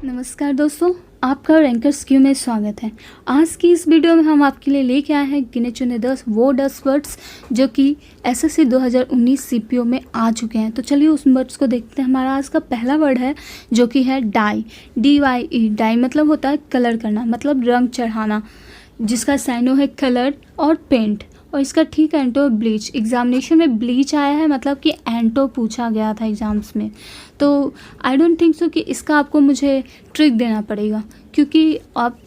नमस्कार दोस्तों, आपका रैंकर्स क्यू में स्वागत है। आज की इस वीडियो में हम आपके लिए लेके आए हैं गिने चुने 10 वर्ड्स जो कि एसएससी 2019 सीपीओ में आ चुके हैं। तो चलिए उस वर्ड्स को देखते हैं। हमारा आज का पहला वर्ड है जो कि है डाई, DYE। डाई मतलब होता है कलर करना, मतलब रंग चढ़ाना, जिसका साइनो है कलर और पेंट, और इसका ठीक एंटो ब्लीच। एग्जामिनेशन में ब्लीच आया है, मतलब कि एंटो पूछा गया था एग्ज़ाम्स में। तो आई डोंट थिंक सो कि इसका आपको मुझे ट्रिक देना पड़ेगा, क्योंकि आप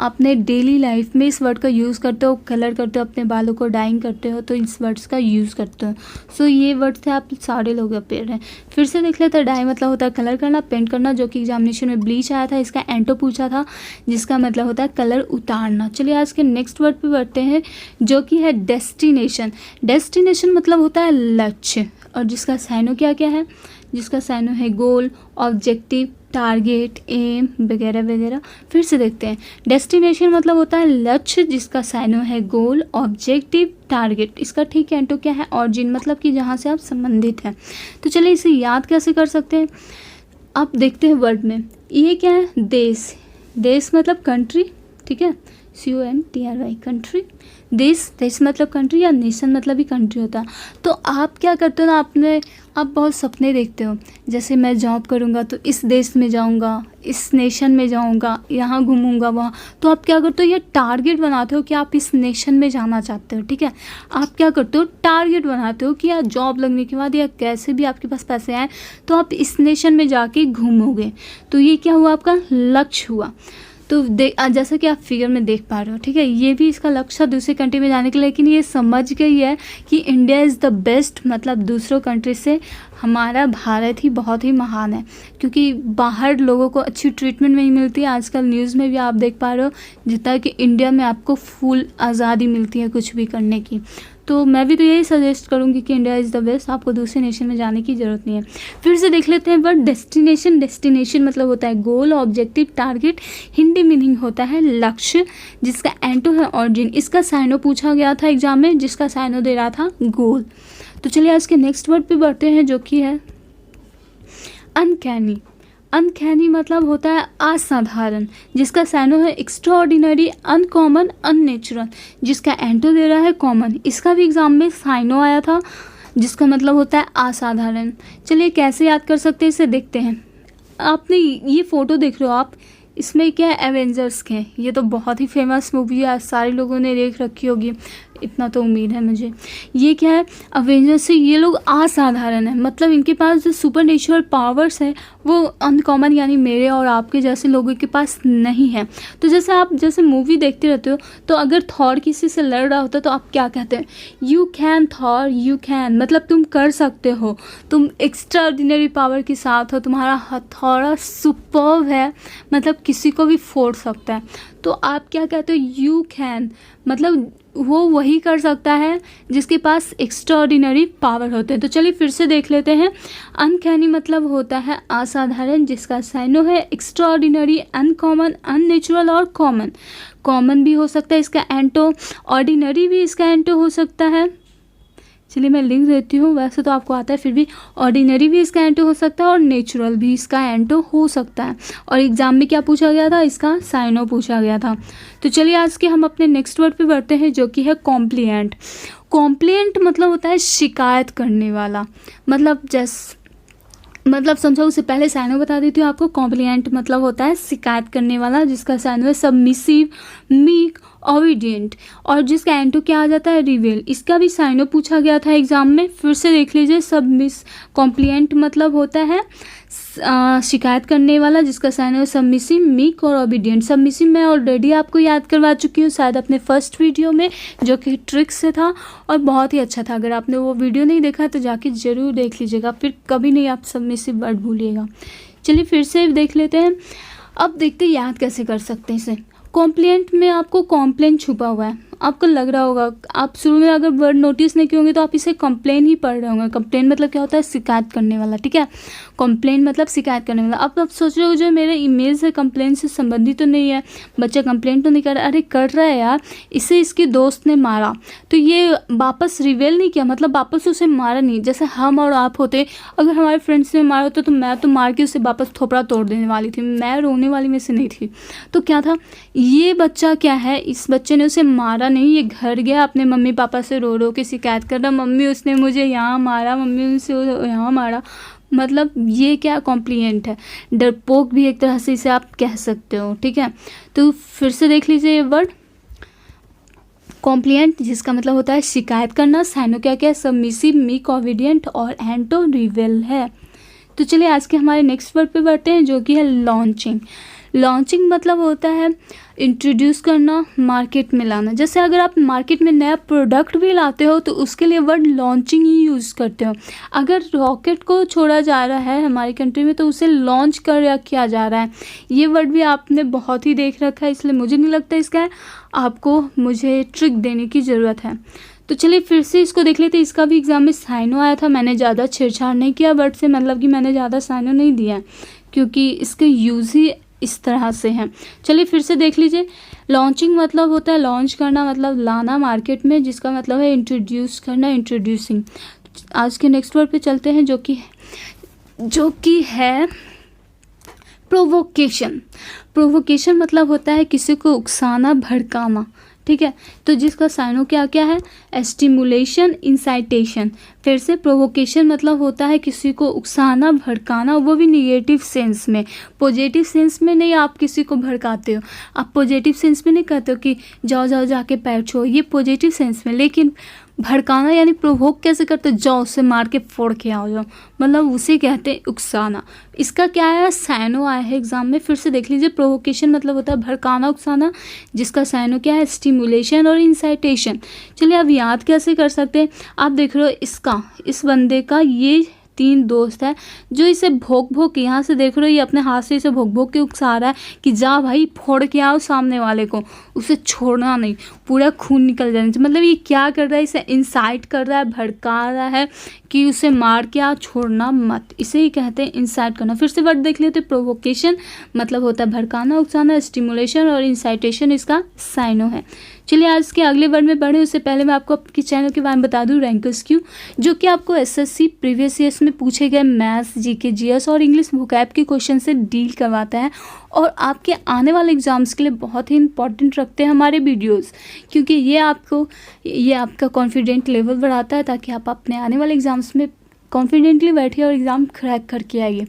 अपने डेली लाइफ में इस वर्ड का यूज़ करते हो, कलर करते हो, अपने बालों को डाइंग करते हो, तो इस वर्ड्स का यूज़ करते हो। सो ये वर्ड से आप सारे लोग अपेयर हैं। फिर से देख लेते हैं। डाई मतलब होता है कलर करना, पेंट करना, जो कि एग्जामिनेशन में ब्लीच आया था। इसका एंटो पूछा था, जिसका मतलब होता है कलर उतारना। चलिए आज के नेक्स्ट वर्ड पे बढ़ते हैं, जो कि है डेस्टिनेशन। डेस्टिनेशन मतलब होता है लक्ष्य, और जिसका साइनो क्या क्या है, जिसका साइनो है गोल, ऑब्जेक्टिव, टारगेट, एम वगैरह वगैरह। फिर से देखते हैं। डेस्टिनेशन मतलब होता है लक्ष्य, जिसका साइनो है गोल, ऑब्जेक्टिव, टारगेट। इसका ठीक एंटो क्या है, ऑरिजिन, मतलब कि जहाँ से आप संबंधित हैं। तो चलिए इसे याद कैसे कर सकते हैं, आप देखते हैं वर्ड में। ये क्या है, देश। देश मतलब कंट्री, ठीक है, CONTRY, कंट्री। देश मतलब कंट्री, या नेशन मतलब भी कंट्री होता है। तो आप क्या करते हो ना, आप बहुत सपने देखते हो, जैसे मैं जॉब करूँगा तो इस देश में जाऊँगा, इस नेशन में जाऊँगा, यहाँ घूमूंगा, वहाँ। तो आप क्या करते हो, ये टारगेट बनाते हो कि आप इस नेशन में जाना चाहते हो, ठीक है। आप क्या करते हो, टारगेट बनाते हो कि यार जॉब लगने के बाद या कैसे भी आपके पास पैसे आए तो आप इस नेशन में जाके घूमोगे। तो ये क्या हुआ, आपका लक्ष्य हुआ। तो जैसा कि आप फिगर में देख पा रहे हो, ठीक है, ये भी इसका लक्ष्य था दूसरी कंट्री में जाने के लिए, लेकिन ये समझ गई है कि इंडिया इज़ द बेस्ट, मतलब दूसरों कंट्री से हमारा भारत ही बहुत ही महान है, क्योंकि बाहर लोगों को अच्छी ट्रीटमेंट नहीं मिलती है। आजकल न्यूज़ में भी आप देख पा रहे हो, जितना कि इंडिया में आपको फुल आज़ादी मिलती है कुछ भी करने की। तो मैं भी तो यही सजेस्ट करूँगी कि इंडिया इज़ द बेस्ट, आपको दूसरे नेशन में जाने की ज़रूरत नहीं है। फिर से देख लेते हैं वर्ड डेस्टिनेशन। डेस्टिनेशन मतलब होता है गोल, ऑब्जेक्टिव, टारगेट। हिंदी मीनिंग होता है लक्ष्य, जिसका एंटो है ऑरिजिन। इसका साइनो पूछा गया था एग्जाम में, जिसका साइनो दे रहा था गोल। तो चलिए आज के नेक्स्ट वर्ड पे बढ़ते हैं, जो कि है अनकैनी। अनकैनी मतलब होता है असाधारण, जिसका साइनो है एक्स्ट्राऑर्डिनरी, अनकॉमन, अननेचुरल, जिसका एंटो दे रहा है कॉमन। इसका भी एग्जाम में साइनो आया था, जिसका मतलब होता है असाधारण। चलिए कैसे याद कर सकते हैं इसे देखते हैं। आपने ये फ़ोटो देख रहे हो आप, इसमें क्या है, एवेंजर्स के। ये तो बहुत ही फेमस मूवी है, सारे लोगों ने देख रखी होगी, इतना तो उम्मीद है मुझे। ये क्या है, अवेंजर्स से ये लोग असाधारण है, मतलब इनके पास जो सुपर नेचुरल पावर्स हैं वो अनकॉमन, यानी मेरे और आपके जैसे लोगों के पास नहीं है। तो जैसे आप मूवी देखते रहते हो, तो अगर थॉर किसी से लड़ रहा होता है तो आप क्या कहते हैं, you can Thor, you can, मतलब तुम कर सकते हो, तुम एक्स्ट्रा ऑर्डिनरी पावर के साथ हो, तुम्हारा हथौड़ा सुपर्ब है, मतलब किसी को भी फोड़ सकता है। तो आप क्या कहते हो, यू कैन, मतलब वो वही कर सकता है जिसके पास एक्स्ट्रा ऑर्डिनरी पावर होते हैं। तो चलिए फिर से देख लेते हैं। अनकैनी मतलब होता है असाधारण, जिसका साइनो है एक्स्ट्रा ऑर्डिनरी, अनकॉमन, अननेचुरल और कॉमन। कॉमन भी हो सकता है इसका एंटो, ऑर्डिनरी भी इसका एंटो हो सकता है। चलिए मैं लिख देती हूँ, वैसे तो आपको आता है, फिर भी ऑर्डिनरी भी इसका एंटो हो सकता है और नेचुरल भी इसका एंटो हो सकता है। और एग्जाम में क्या पूछा गया था, इसका साइनो पूछा गया था। तो चलिए आज के हम अपने नेक्स्ट वर्ड पे बढ़ते हैं, जो कि है कॉम्प्लिएंट। कॉम्प्लिएंट मतलब होता है शिकायत करने वाला, मतलब समझो, उससे पहले साइनो बता देती हूँ आपको। कॉम्प्लिएंट मतलब होता है शिकायत करने वाला, जिसका साइनो है सबमिसिव, मीक, ओबीडिएंट, और जिसका एंटो क्या आ जाता है, रिवेल। इसका भी साइनो पूछा गया था एग्जाम में, फिर से देख लीजिए। कॉम्प्लिएंट मतलब होता है शिकायत करने वाला, जिसका साइनो है सबमिसिव, मीक और ओबीडिएंट। सबमिसिव मैं ऑलरेडी आपको याद करवा चुकी हूँ, शायद अपने फर्स्ट वीडियो में, जो कि ट्रिक्स से था और बहुत ही अच्छा था। अगर आपने वो वीडियो नहीं देखा तो जाके ज़रूर देख लीजिएगा, फिर कभी नहीं आप सबमिसिव वर्ड भूलिएगा। चलिए फिर से देख लेते हैं। अब देखते हैं याद कैसे कर सकते हैं इसे। कॉम्प्लेंट में आपको कॉम्प्लेन छुपा हुआ है, आपको लग रहा होगा, आप शुरू में अगर वर्ड नोटिस नहीं किए होंगे तो आप इसे कंप्लेन ही पढ़ रहे होंगे। कंप्लेन मतलब क्या होता है, शिकायत करने वाला, ठीक है। कंप्लेन मतलब शिकायत करने वाला। अब सोच रहे हो जो मेरे इमेज है कंप्लेन से संबंधित तो नहीं है, बच्चा कंप्लेन तो नहीं कर रहा। अरे कर रहा है यार, इसे इसके दोस्त ने मारा तो ये वापस रिवेल नहीं किया, मतलब वापस उसे मारा नहीं। जैसे हम और आप होते, अगर हमारे फ्रेंड्स ने मारा होता तो मैं तो मार के उसे वापस थोपड़ा तोड़ देने वाली थी, मैं रोने वाली में से नहीं थी। तो क्या था, ये बच्चा क्या है, इस बच्चे ने उसे मारा नहीं, ये घर गया अपने मम्मी पापा से रो रो के शिकायत कर रहा, मम्मी उसने मुझे यहाँ मारा, मम्मी उनसे यहाँ मारा। मतलब ये क्या कॉम्प्लीमेंट है, डरपोक भी एक तरह से इसे आप कह सकते हो, ठीक है। तो फिर से देख लीजिए ये वर्ड कॉम्प्लिएंट, जिसका मतलब होता है शिकायत करना। साइनो क्या क्या है, सबमिसिव, मीक, ओबीडियंट और एंटो रिवेल है। तो चलिए आज के हमारे नेक्स्ट वर्ड पे बढ़ते हैं जो कि है लॉन्चिंग। लॉन्चिंग मतलब होता है इंट्रोड्यूस करना, मार्केट में लाना। जैसे अगर आप मार्केट में नया प्रोडक्ट भी लाते हो तो उसके लिए वर्ड लॉन्चिंग ही यूज़ करते हो। अगर रॉकेट को छोड़ा जा रहा है हमारी कंट्री में तो उसे लॉन्च कर किया जा रहा है। ये वर्ड भी आपने बहुत ही देख रखा है, इसलिए मुझे नहीं लगता इसका आपको मुझे ट्रिक देने की ज़रूरत है। तो चलिए फिर से इसको देख लेते हैं। इसका भी एग्जाम में साइनो आया था, मैंने ज़्यादा छेड़छाड़ नहीं किया वर्ड से, मतलब कि मैंने ज़्यादा साइनो नहीं दिया क्योंकि इसके यूज़ ही इस तरह से हैं। चलिए फिर से देख लीजिए। लॉन्चिंग मतलब होता है लॉन्च करना, मतलब लाना मार्केट में, जिसका मतलब है इंट्रोड्यूस करना, इंट्रोड्यूसिंग। आज के नेक्स्ट वर्ड पे चलते हैं जो कि है प्रोवोकेशन। प्रोवोकेशन मतलब होता है किसी को उकसाना, भड़काना, ठीक है। तो जिसका साइनो क्या क्या है, स्टिमुलेशन, इंसाइटेशन। फिर से प्रोवोकेशन मतलब होता है किसी को उकसाना, भड़काना, वो भी निगेटिव सेंस में। पॉजिटिव सेंस में नहीं आप किसी को भड़काते हो, आप पॉजिटिव सेंस में नहीं कहते हो कि जाओ जाओ जाके पैर छो, ये पॉजिटिव सेंस में। लेकिन भड़काना यानी प्रोवोक कैसे करते, जाओ उसे मार के फोड़ के आओ जाओ, मतलब उसे कहते हैं उकसाना। इसका क्या है, साइनो आया है एग्जाम में, फिर से देख लीजिए। प्रोवोकेशन मतलब होता है भड़काना, उकसाना, जिसका साइनो क्या है, स्टिमुलेशन और इंसाइटेशन। चलिए अब याद कैसे कर सकते हैं, आप देख रहे हो इस बंदे का ये 3 दोस्त है जो इसे भोंक भोंक, यहाँ से देख रहे हो ये अपने हाथ से इसे भोंक भोंक के उकसा रहा है कि जा भाई फोड़ के आओ सामने वाले को, उसे छोड़ना नहीं, पूरा खून निकल जाना चाहिए। मतलब ये क्या कर रहा है, इसे इंसाइट कर रहा है, भड़का रहा है कि उसे मार के आओ, छोड़ना मत, इसे ही कहते हैं इंसाइट करना। फिर से वर्ड देख लेते हैं। प्रोवोकेशन मतलब होता है भड़काना, उकसाना, स्टिमुलेशन और इंसाइटेशन इसका साइनो है। चलिए आज के अगले वर्ड में बढ़े उससे पहले मैं आपको आपके चैनल के बारे में बता दूं, रैंकर्स क्यू, जो कि आपको एसएससी प्रीवियस ईयर्स में पूछे गए मैथ्स, जीके, जीएस और इंग्लिश वोकैब के क्वेश्चन से डील करवाता है और आपके आने वाले एग्जाम्स के लिए बहुत ही इंपॉर्टेंट रखते हैं हमारे वीडियोस, क्योंकि ये आपका कॉन्फिडेंट लेवल बढ़ाता है ताकि आप अपने आने वाले एग्जाम्स में कॉन्फिडेंटली बैठिए और एग्ज़ाम क्रैक करके आइए।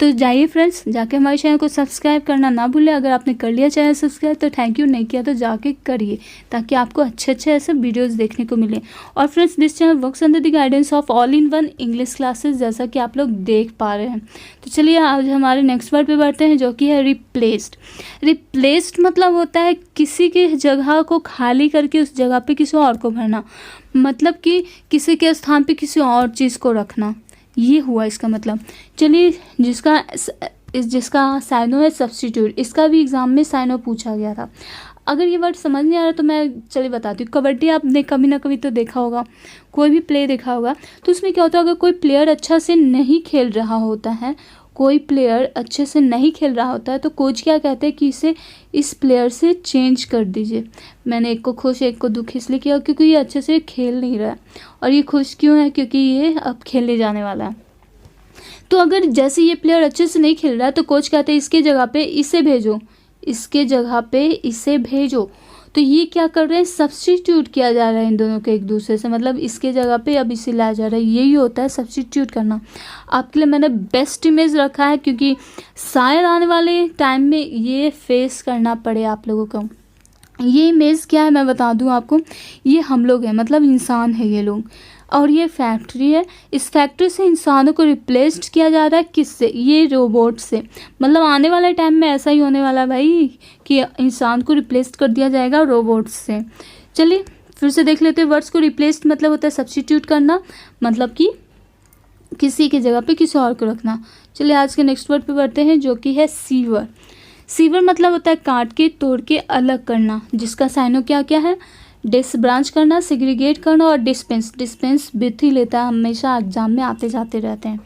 तो जाइए फ्रेंड्स, जाके हमारे चैनल को सब्सक्राइब करना ना भूलें। अगर आपने कर लिया चैनल सब्सक्राइब तो थैंक यू, नहीं किया तो जाके करिए ताकि आपको अच्छे अच्छे ऐसे वीडियोस देखने को मिले। और friends this channel works under the guidance of all in one English classes, जैसा कि आप लोग देख पा रहे हैं। तो चलिए आज हमारे नेक्स्ट वर्ड पे बढ़ते हैं जो कि है रिप्लेस्ड। रिप्लेस्ड मतलब होता है किसी की जगह को खाली करके उस जगह पे किसी और को भरना, मतलब कि किसी के स्थान पे किसी और चीज़ को रखना, ये हुआ इसका मतलब। चलिए जिसका साइनो है सब्स्टिट्यूट, इसका भी एग्जाम में साइनो पूछा गया था। अगर ये वर्ड समझ नहीं आ रहा तो मैं चलिए बताती हूँ। कबड्डी आपने कभी ना कभी तो देखा होगा, कोई भी प्ले देखा होगा, तो उसमें क्या होता है, अगर कोई प्लेयर अच्छा से नहीं खेल रहा होता है, कोई प्लेयर अच्छे से नहीं खेल रहा होता है तो कोच क्या कहते हैं कि इसे इस प्लेयर से चेंज कर दीजिए। मैंने एक को खुश एक को दुख इसलिए किया क्योंकि ये अच्छे से खेल नहीं रहा है, और ये खुश क्यों है क्योंकि ये अब खेलने जाने वाला है। तो अगर जैसे ये प्लेयर अच्छे से नहीं खेल रहा है तो कोच कहते हैं इसके जगह पे इसे भेजो, इसके जगह पे इसे भेजो। तो ये क्या कर रहे हैं, सब्स्टिट्यूट किया जा रहा है इन दोनों के एक दूसरे से, मतलब इसके जगह पे अब इसे लाया जा रहा है, यही होता है सब्स्टिट्यूट करना। आपके लिए मैंने बेस्ट इमेज रखा है क्योंकि शायद आने वाले टाइम में ये फेस करना पड़े आप लोगों को। ये इमेज क्या है मैं बता दूं आपको, ये हम लोग हैं, मतलब इंसान है ये लोग, और ये फैक्ट्री है। इस फैक्ट्री से इंसानों को रिप्लेस्ड किया जा रहा है किससे, ये रोबोट से। मतलब आने वाले टाइम में ऐसा ही होने वाला है भाई कि इंसान को रिप्लेस कर दिया जाएगा रोबोट से। चलिए फिर से देख लेते हैं वर्ड्स को। रिप्लेस्ड मतलब होता है सब्स्टिट्यूट करना, मतलब कि किसी की जगह पे किसी और को रखना। चलिए आज के नेक्स्ट वर्ड पे बढ़ते हैं जो कि है सीवर। सीवर मतलब होता है काट के तोड़ के अलग करना, जिसका साइनो क्या क्या है, डिसब्रांच करना, सेग्रीगेट करना और डिस्पेंस। डिस्पेंस विथ ही लेता है, हमेशा एग्जाम में आते जाते रहते हैं।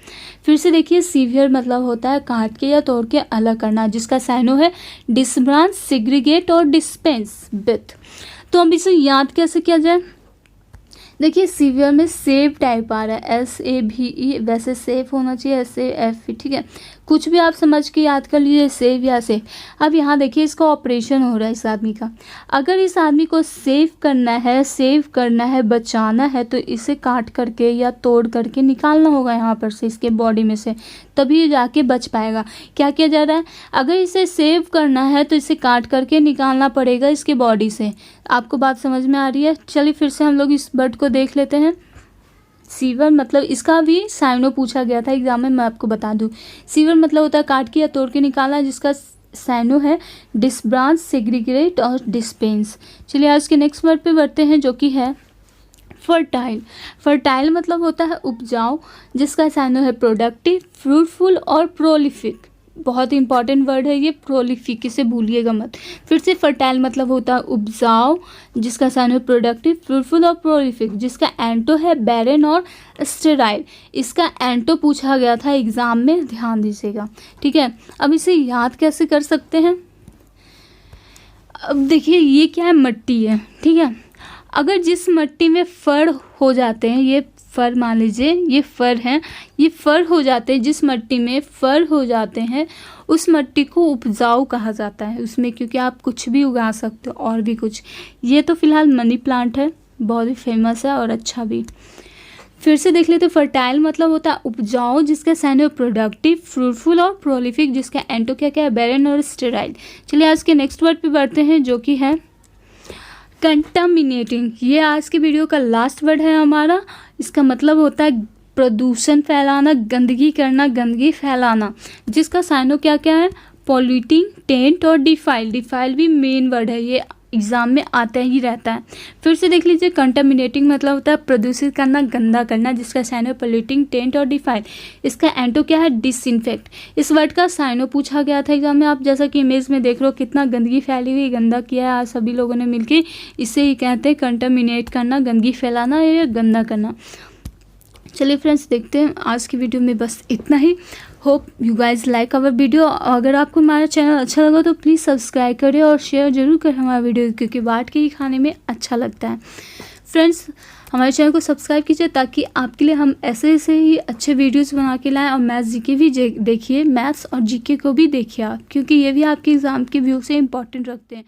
फिर से देखिए, सीवियर मतलब होता है काट के या तोड़ के अलग करना, जिसका साइनो है डिसब्रांच, सेग्रीगेट और डिस्पेंस विथ। तो अब इसे याद कैसे किया जाए? देखिए, सीवियर में सेव टाइप आ रहा है, SAVE, वैसे सेफ होना चाहिए SAFE, ठीक है। कुछ भी आप समझ के याद कर लीजिए, सेव या सेफ। अब यहाँ देखिए, इसका ऑपरेशन हो रहा है इस आदमी का। अगर इस आदमी को सेव करना है, बचाना है, तो इसे काट करके या तोड़ करके निकालना होगा यहाँ पर से, इसके बॉडी में से, तभी जाके बच पाएगा। क्या किया जा रहा है? अगर इसे सेव करना है तो इसे काट करके निकालना पड़ेगा इसके बॉडी से। आपको बात समझ में आ रही है? चलिए फिर से हम लोग इस वर्ड को देख लेते हैं। सीवर मतलब इसका भी साइनो पूछा गया था एग्जाम में, मैं आपको बता दूं। सीवर मतलब होता है काट के या तोड़ के निकालना, जिसका साइनो है डिसब्रांच, सेग्रीगेट और डिस्पेंस। चलिए आज के नेक्स्ट वर्ड पे बढ़ते हैं, जो कि है फर्टाइल। फर्टाइल मतलब होता है उपजाऊ, जिसका साइनो है प्रोडक्टिव, फ्रूटफुल और प्रोलिफिक। बहुत ही इंपॉर्टेंट वर्ड है ये, प्रोलिफिक, इसे भूलिएगा मत। फिर से फर्टाइल मतलब होता है उपजाऊ, जिसका साइनो है प्रोडक्टिव, फ्रूटफुल और प्रोलिफिक, जिसका एंटो है बैरन और स्टेराइल। इसका एंटो पूछा गया था एग्जाम में, ध्यान दीजिएगा, ठीक है। अब इसे याद कैसे कर सकते हैं? अब देखिए, ये क्या है? मट्टी है, ठीक है। अगर जिस मिट्टी में फर हो जाते हैं, ये फर मान लीजिए, ये फर हैं, ये फर हो जाते हैं, जिस मिट्टी में फर हो जाते हैं उस मिट्टी को उपजाऊ कहा जाता है उसमें, क्योंकि आप कुछ भी उगा सकते हो और भी कुछ। ये तो फिलहाल मनी प्लांट है, बहुत ही फेमस है और अच्छा भी। फिर से देख लेते, फर्टाइल मतलब होता है उपजाऊ, जिसका साइनो प्रोडक्टिव, फ्रूटफुल और प्रोलिफिक, जिसका एंटो क्या क्या है? बैरन और स्टेराइल। चलिए आज के नेक्स्ट वर्ड पे बढ़ते हैं, जो कि है कंटामिनेटिंग। ये आज की वीडियो का लास्ट वर्ड है हमारा। इसका मतलब होता है प्रदूषण फैलाना, गंदगी करना, गंदगी फैलाना, जिसका साइनो क्या क्या है? पॉल्यूटिंग, टेंट और डिफाइल। डिफाइल भी मेन वर्ड है, ये एग्जाम में आता ही रहता है। फिर से देख लीजिए, कंटामिनेटिंग मतलब होता है प्रदूषित करना, गंदा करना, जिसका साइनो पॉल्यूटिंग, टेंट और डिफाइल। इसका एंटो क्या है? डिसइंफेक्ट। इस वर्ड का साइनो पूछा गया था एग्जाम में, आप जैसा कि इमेज में देख रहे हो, कितना गंदगी फैली हुई, गंदा किया है आज सभी लोगों ने मिलके, इसे ही कहते हैं कंटामिनेट करना, गंदगी फैलाना या गंदा करना। चलिए फ्रेंड्स, देखते हैं आज की वीडियो में बस इतना ही। Hope you guys like our video. अगर आपको हमारा चैनल अच्छा लगा तो प्लीज़ सब्सक्राइब करें और शेयर जरूर करें हमारा वीडियो, क्योंकि बांट के ही खाने में अच्छा लगता है। फ्रेंड्स, हमारे चैनल को सब्सक्राइब कीजिए, ताकि आपके लिए हम ऐसे ही अच्छे वीडियोस बना के लाएँ। और मैथ्स जीके भी देखिए, मैथ्स और जीके को भी देखिए आप, क्योंकि ये भी आपके एग्ज़ाम के व्यू से इंपॉर्टेंट रखते हैं।